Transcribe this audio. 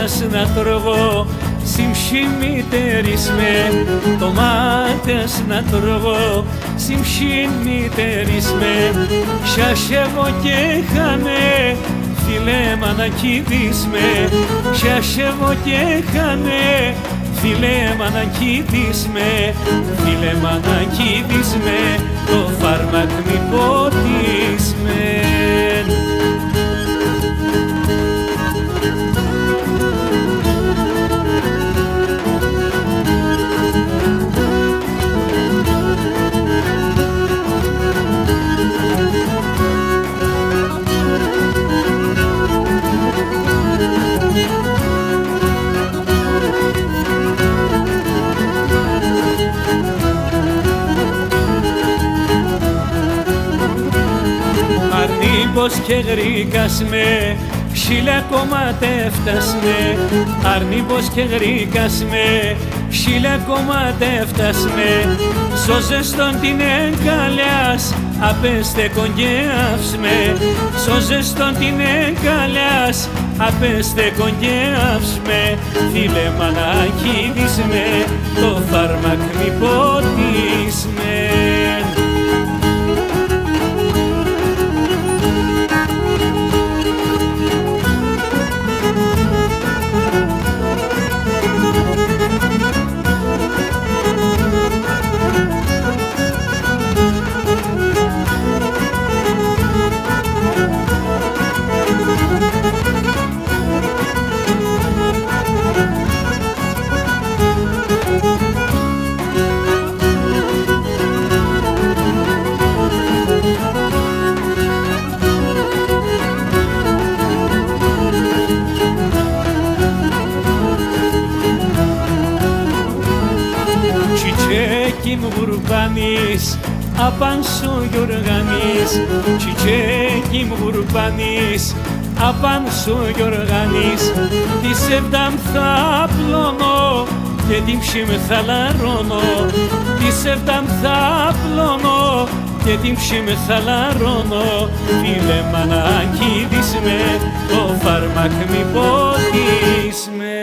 Τομάτας να τρώγω συμψημίτερης με, τομάτας να τρώγω συμψημίτερης με, σιασεύω και χανε φίλε μανακίδης με, σιασεύω και χανε φίλε μανακίδης με, φίλε μανακίδης με, το φάρμακ μη ποτίς με. Αρνίπος και γρήκας με, χίλια κομμάτια έφτασμε. Αρνίπος και γρήκας με, χίλια κομμάτια έφτασμε. Σώζες τον την εγκαλιάς, απέστε κονγκέαυσμε. Σώζες τον την εγκαλιάς, απέστε κονγκέαυσμε. Φίλε μανακίδης με, το φάρμακ μη ποτίς με. Çiçekim vurbanis, apanso yorganis. Çiçekim vurbanis, apanso yorganis. Τη σεβδάμ θα πλώνω και την ψήμ θα λαρώνω. Τη σεβδάμ θα πλώνω και την ψήμ θα λαρώνω. Φίλε μανακίδης με, το φάρμακ μη ποτίς με.